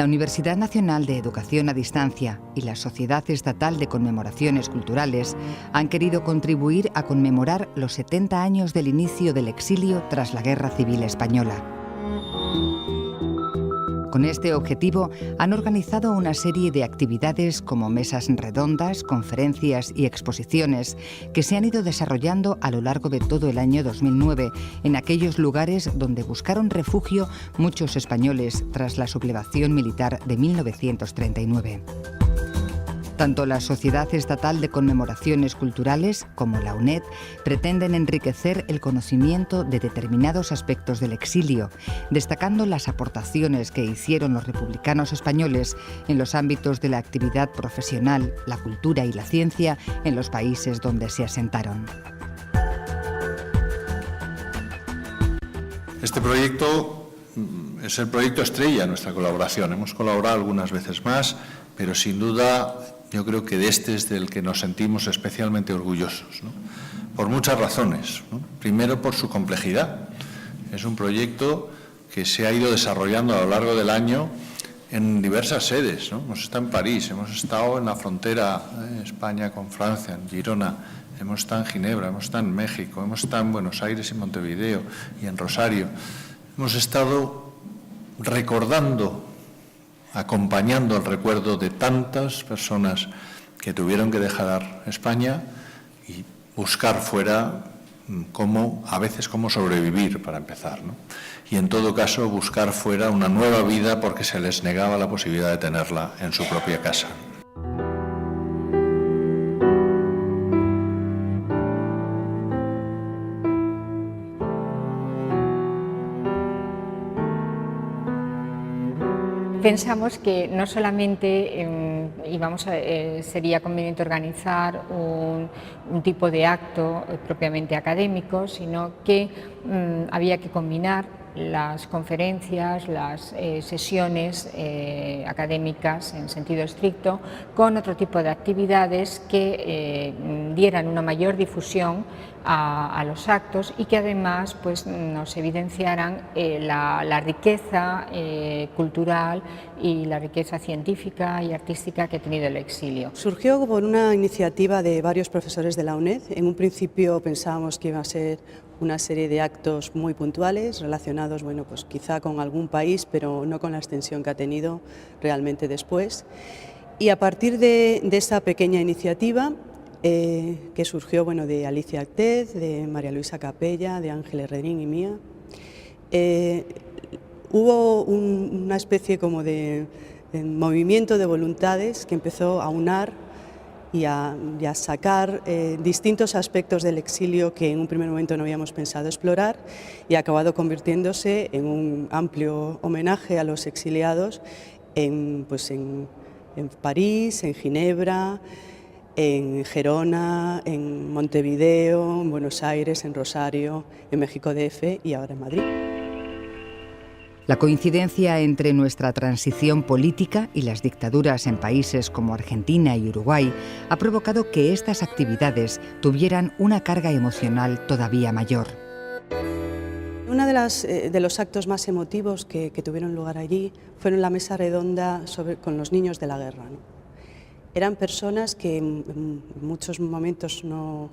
La Universidad Nacional de Educación a Distancia y la Sociedad Estatal de Conmemoraciones Culturales han querido contribuir a conmemorar los 70 años del inicio del exilio tras la Guerra Civil Española. Con este objetivo han organizado una serie de actividades como mesas redondas, conferencias y exposiciones que se han ido desarrollando a lo largo de todo el año 2009 en aquellos lugares donde buscaron refugio muchos españoles tras la sublevación militar de 1939. Tanto la Sociedad Estatal de Conmemoraciones Culturales como la UNED pretenden enriquecer el conocimiento de determinados aspectos del exilio, destacando las aportaciones que hicieron los republicanos españoles en los ámbitos de la actividad profesional, la cultura y la ciencia en los países donde se asentaron. Este proyecto es el proyecto estrella de nuestra colaboración. Hemos colaborado algunas veces más, pero sin duda yo creo que este es del que nos sentimos especialmente orgullosos, ¿no? Por muchas razones, ¿no? Primero, por su complejidad. Es un proyecto que se ha ido desarrollando a lo largo del año en diversas sedes, ¿no? Hemos estado en París, hemos estado en la frontera de España con Francia, en Girona, hemos estado en Ginebra, hemos estado en México, hemos estado en Buenos Aires y Montevideo y en Rosario. Hemos estado recordando, acompañando el recuerdo de tantas personas que tuvieron que dejar España y buscar fuera a veces cómo sobrevivir para empezar, ¿no? Y en todo caso buscar fuera una nueva vida porque se les negaba la posibilidad de tenerla en su propia casa. Pensamos que no solamente sería conveniente organizar un tipo de acto propiamente académico, sino que había que combinar las conferencias, las sesiones académicas en sentido estricto con otro tipo de actividades que dieran una mayor difusión a los actos y que además pues, nos evidenciaran la riqueza cultural y la riqueza científica y artística que ha tenido el exilio. Surgió por una iniciativa de varios profesores de la UNED. En un principio pensábamos que iba a ser una serie de actos muy puntuales relacionados, bueno, pues quizá con algún país, pero no con la extensión que ha tenido realmente después. Y a partir de esa pequeña iniciativa, que surgió bueno, de Alicia Actez, de María Luisa Capella, de Ángel Herrerín y mía, hubo una especie como de movimiento de voluntades que empezó a unar y a sacar distintos aspectos del exilio que en un primer momento no habíamos pensado explorar y ha acabado convirtiéndose en un amplio homenaje a los exiliados en París, en Ginebra, en Gerona, en Montevideo, en Buenos Aires, en Rosario, en México DF y ahora en Madrid. La coincidencia entre nuestra transición política y las dictaduras en países como Argentina y Uruguay ha provocado que estas actividades tuvieran una carga emocional todavía mayor. Uno de los actos más emotivos que tuvieron lugar allí fueron la mesa redonda con los niños de la guerra, ¿no? Eran personas que en muchos momentos no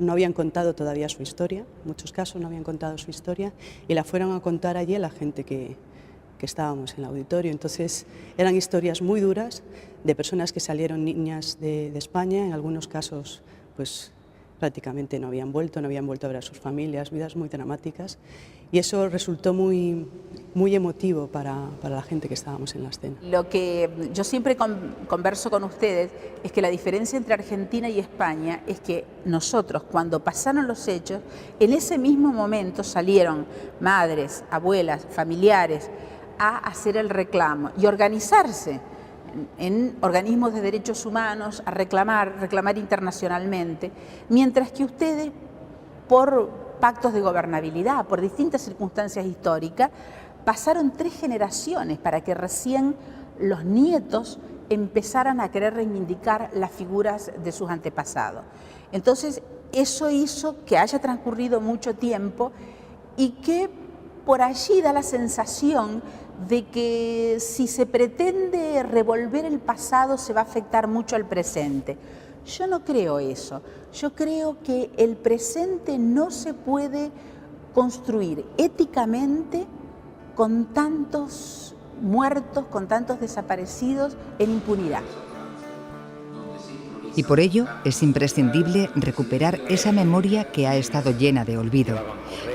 habían contado todavía su historia, en muchos casos no habían contado su historia y la fueron a contar allí a la gente que estábamos en el auditorio. Entonces eran historias muy duras de personas que salieron niñas de España, en algunos casos pues prácticamente no habían vuelto a ver a sus familias, vidas muy dramáticas y eso resultó muy emotivo para la gente que estábamos en la escena. Lo que yo siempre converso con ustedes es que la diferencia entre Argentina y España es que nosotros, cuando pasaron los hechos, en ese mismo momento salieron madres, abuelas, familiares a hacer el reclamo y organizarse en organismos de derechos humanos, a reclamar internacionalmente, mientras que ustedes, por pactos de gobernabilidad, por distintas circunstancias históricas, pasaron 3 generaciones para que recién los nietos empezaran a querer reivindicar las figuras de sus antepasados. Entonces, eso hizo que haya transcurrido mucho tiempo y que por allí da la sensación de que si se pretende revolver el pasado se va a afectar mucho al presente. Yo no creo eso. Yo creo que el presente no se puede construir éticamente con tantos muertos, con tantos desaparecidos en impunidad. Y por ello es imprescindible recuperar esa memoria que ha estado llena de olvido.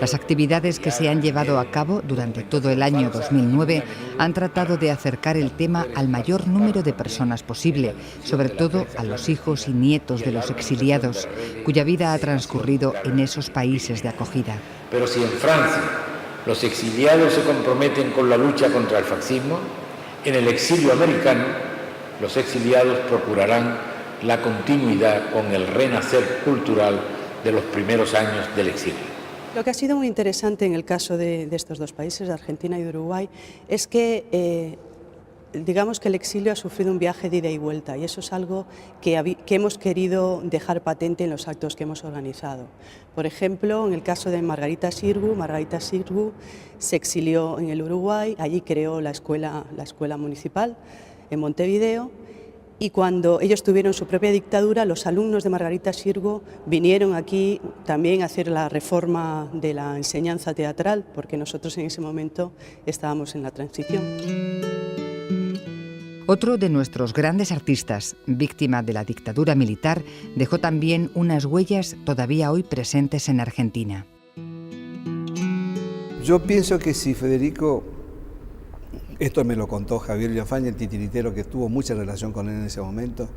Las actividades que se han llevado a cabo durante todo el año 2009 han tratado de acercar el tema al mayor número de personas posible, sobre todo a los hijos y nietos de los exiliados, cuya vida ha transcurrido en esos países de acogida. Pero si en Francia los exiliados se comprometen con la lucha contra el fascismo, en el exilio americano los exiliados procurarán la continuidad con el renacer cultural de los primeros años del exilio. Lo que ha sido muy interesante en el caso de estos dos países, de Argentina y de Uruguay, es que digamos que el exilio ha sufrido un viaje de ida y vuelta, y eso es algo que hemos querido dejar patente en los actos que hemos organizado. Por ejemplo, en el caso de Margarita Xirgu se exilió en el Uruguay, allí creó la escuela municipal en Montevideo, y cuando ellos tuvieron su propia dictadura, los alumnos de Margarita Xirgu vinieron aquí también a hacer la reforma de la enseñanza teatral, porque nosotros en ese momento estábamos en la transición. Otro de nuestros grandes artistas, víctima de la dictadura militar, dejó también unas huellas todavía hoy presentes en Argentina. Yo pienso que si Federico, esto me lo contó Javier Villafañe, el titiritero que tuvo mucha relación con él en ese momento,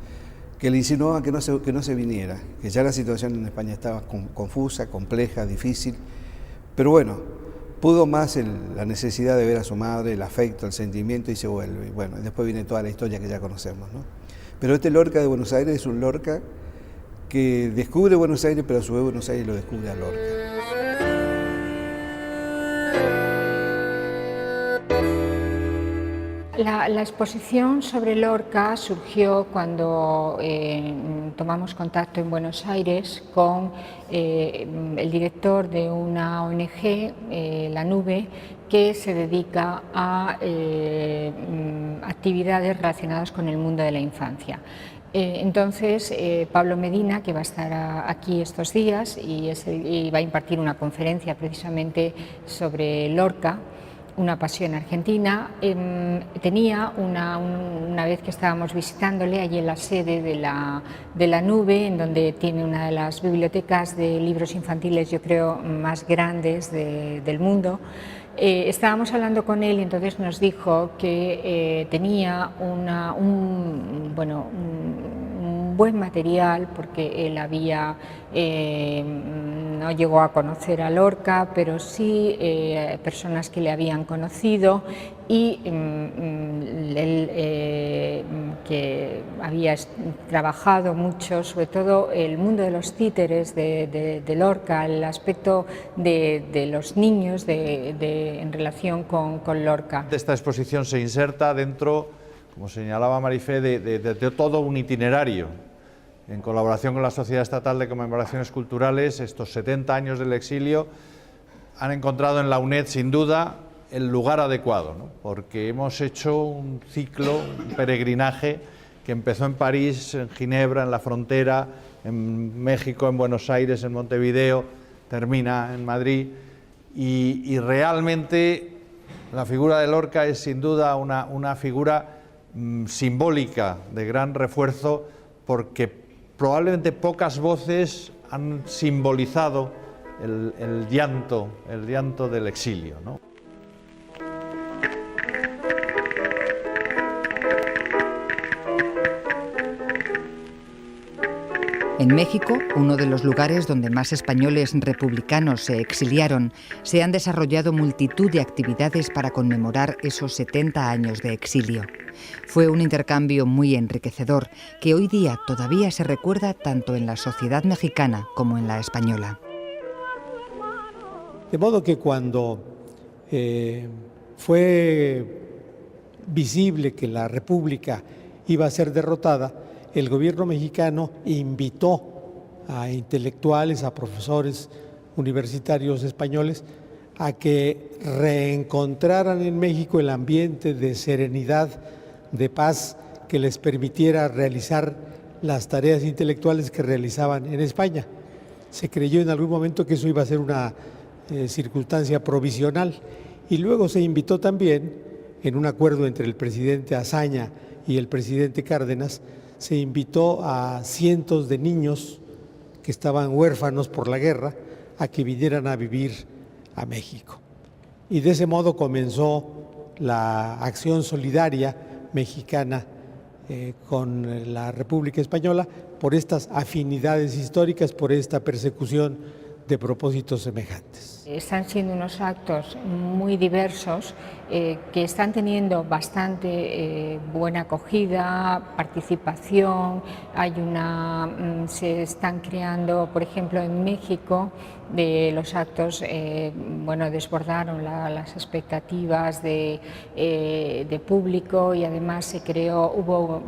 que le insinuaba que no se viniera, que ya la situación en España estaba confusa, compleja, difícil, pero bueno, pudo más la necesidad de ver a su madre, el afecto, el sentimiento, y se vuelve. Bueno, después viene toda la historia que ya conocemos, ¿no? Pero este Lorca de Buenos Aires es un Lorca que descubre Buenos Aires, pero a su vez Buenos Aires lo descubre a Lorca. La exposición sobre Lorca surgió cuando tomamos contacto en Buenos Aires con el director de una ONG, La Nube, que se dedica a actividades relacionadas con el mundo de la infancia. Entonces, Pablo Medina, que va a estar aquí estos días y va a impartir una conferencia precisamente sobre Lorca, una pasión argentina, tenía una vez que estábamos visitándole allí en la sede de la Nube, en donde tiene una de las bibliotecas de libros infantiles, yo creo, más grandes del mundo. Estábamos hablando con él y entonces nos dijo que tenía un buen material, porque él no llegó a conocer a Lorca, pero sí personas que le habían conocido, y él que había trabajado mucho, sobre todo el mundo de los títeres de Lorca, el aspecto de los niños en relación con Lorca. Esta exposición se inserta dentro, como señalaba Marifé, de todo un itinerario. En colaboración con la Sociedad Estatal de Conmemoraciones Culturales, estos 70 años del exilio han encontrado en la UNED, sin duda, el lugar adecuado, ¿no? Porque hemos hecho un ciclo, un peregrinaje que empezó en París, en Ginebra, en la frontera, en México, en Buenos Aires, en Montevideo, termina en Madrid, y realmente la figura de Lorca es sin duda una figura simbólica de gran refuerzo, porque probablemente pocas voces han simbolizado el llanto del exilio, ¿no? En México, uno de los lugares donde más españoles republicanos se exiliaron, se han desarrollado multitud de actividades para conmemorar esos 70 años de exilio. Fue un intercambio muy enriquecedor que hoy día todavía se recuerda tanto en la sociedad mexicana como en la española. De modo que cuando fue visible que la República iba a ser derrotada, el gobierno mexicano invitó a intelectuales, a profesores universitarios españoles a que reencontraran en México el ambiente de serenidad, de paz, que les permitiera realizar las tareas intelectuales que realizaban en España. Se creyó en algún momento que eso iba a ser una circunstancia provisional y luego se invitó también, en un acuerdo entre el presidente Azaña y el presidente Cárdenas, se invitó a cientos de niños que estaban huérfanos por la guerra a que vinieran a vivir a México. Y de ese modo comenzó la acción solidaria mexicana con la República Española por estas afinidades históricas, por esta persecución de propósitos semejantes. Están siendo unos actos muy diversos que están teniendo bastante buena acogida, participación. Se están creando, por ejemplo, en México, los actos desbordaron las expectativas de público y además hubo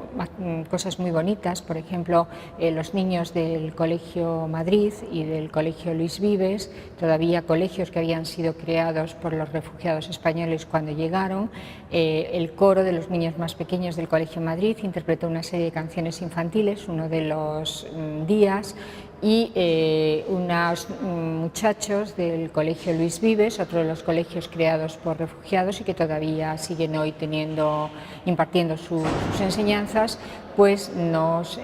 cosas muy bonitas. Por ejemplo, los niños del Colegio Madrid y del Colegio Luis Vives, todavía colegios que habían sido creados por los refugiados españoles cuando llegaron. El coro de los niños más pequeños del Colegio Madrid interpretó una serie de canciones infantiles uno de los días, y unos muchachos del Colegio Luis Vives, otro de los colegios creados por refugiados y que todavía siguen hoy impartiendo sus enseñanzas, pues nos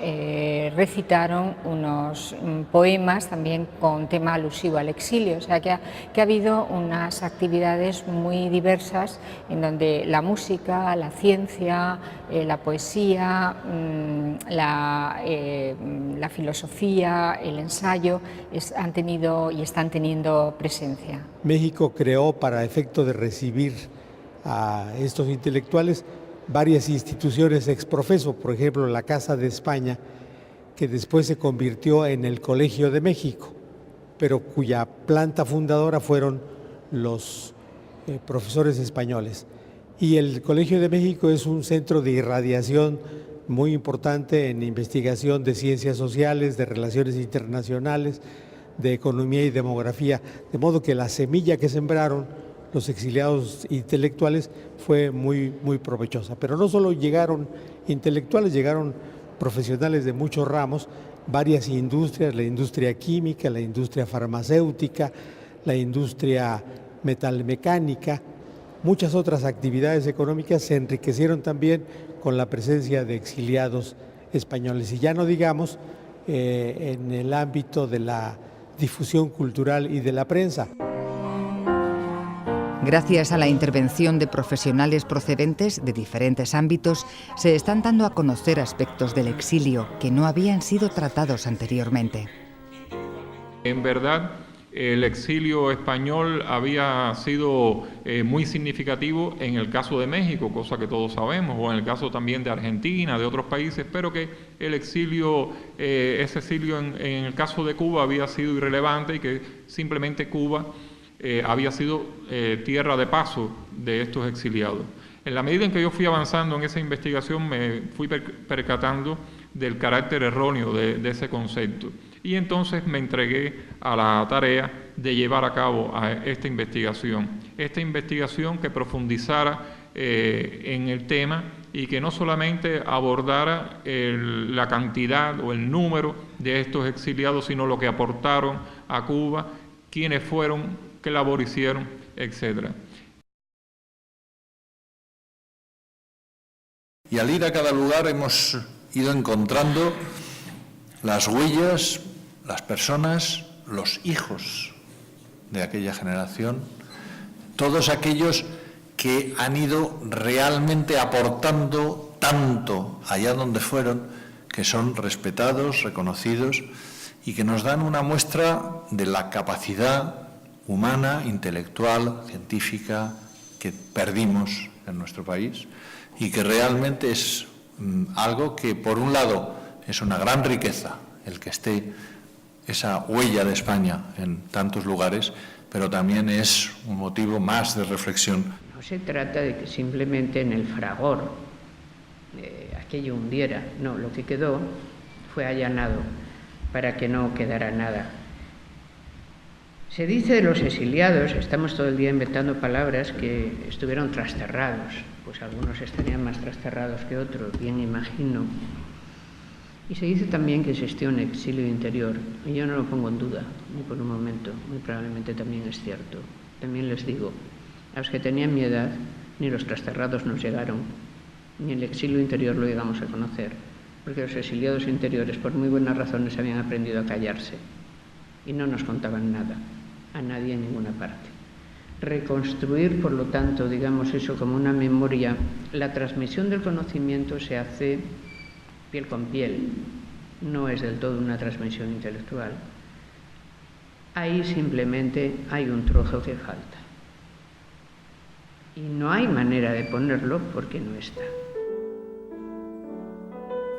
recitaron unos poemas también con tema alusivo al exilio. O sea que ha habido unas actividades muy diversas en donde la música, la ciencia, la poesía, la filosofía, el ensayo han tenido y están teniendo presencia. México creó, para efecto de recibir a estos intelectuales, varias instituciones ex profeso, por ejemplo la Casa de España, que después se convirtió en el Colegio de México, pero cuya planta fundadora fueron los profesores españoles. Y el Colegio de México es un centro de irradiación muy importante en investigación de ciencias sociales, de relaciones internacionales, de economía y demografía, de modo que la semilla que sembraron los exiliados intelectuales fue muy, muy provechosa. Pero no solo llegaron intelectuales, llegaron profesionales de muchos ramos, varias industrias, la industria química, la industria farmacéutica, la industria metalmecánica, muchas otras actividades económicas se enriquecieron también con la presencia de exiliados españoles. Y ya no digamos en el ámbito de la difusión cultural y de la prensa. Gracias a la intervención de profesionales procedentes de diferentes ámbitos, se están dando a conocer aspectos del exilio que no habían sido tratados anteriormente. En verdad, el exilio español había sido muy significativo en el caso de México, cosa que todos sabemos, o en el caso también de Argentina, de otros países, pero que el exilio, ese exilio en el caso de Cuba había sido irrelevante y que simplemente Cuba había sido tierra de paso de estos exiliados. En la medida en que yo fui avanzando en esa investigación me fui percatando del carácter erróneo de ese concepto y entonces me entregué a la tarea de llevar a cabo esta investigación que profundizara en el tema y que no solamente abordara la cantidad o el número de estos exiliados, sino lo que aportaron a Cuba, quiénes fueron, qué labor hicieron, etcétera. Y al ir a cada lugar hemos ido encontrando las huellas, las personas, los hijos de aquella generación, todos aquellos que han ido realmente aportando tanto allá donde fueron, que son respetados, reconocidos y que nos dan una muestra de la capacidad humana, intelectual, científica que perdimos en nuestro país y que realmente es algo que, por un lado, es una gran riqueza el que esté esa huella de España en tantos lugares, pero también es un motivo más de reflexión. No se trata de que simplemente en el fragor aquello hundiera, no, lo que quedó fue allanado para que no quedara nada. Se dice de los exiliados, estamos todo el día inventando palabras, que estuvieron trasterrados. Pues algunos estarían más trasterrados que otros, bien imagino. Y se dice también que existió un exilio interior, y yo no lo pongo en duda, ni por un momento, muy probablemente también es cierto. También les digo, a los que tenían mi edad, ni los trasterrados nos llegaron, ni el exilio interior lo llegamos a conocer, porque los exiliados interiores, por muy buenas razones, habían aprendido a callarse, y no nos contaban nada, a nadie en ninguna parte. Reconstruir, por lo tanto, digamos eso como una memoria, la transmisión del conocimiento se hace piel con piel, no es del todo una transmisión intelectual. Ahí simplemente hay un trozo que falta. Y no hay manera de ponerlo porque no está.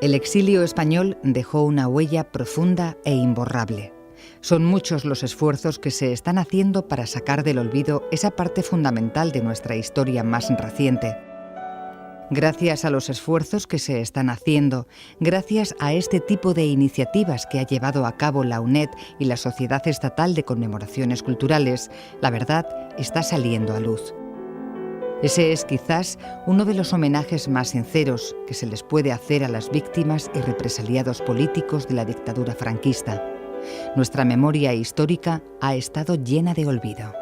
El exilio español dejó una huella profunda e imborrable. Son muchos los esfuerzos que se están haciendo para sacar del olvido esa parte fundamental de nuestra historia más reciente. Gracias a los esfuerzos que se están haciendo, gracias a este tipo de iniciativas que ha llevado a cabo la UNED y la Sociedad Estatal de Conmemoraciones Culturales, la verdad está saliendo a luz. Ese es quizás uno de los homenajes más sinceros que se les puede hacer a las víctimas y represaliados políticos de la dictadura franquista. Nuestra memoria histórica ha estado llena de olvido.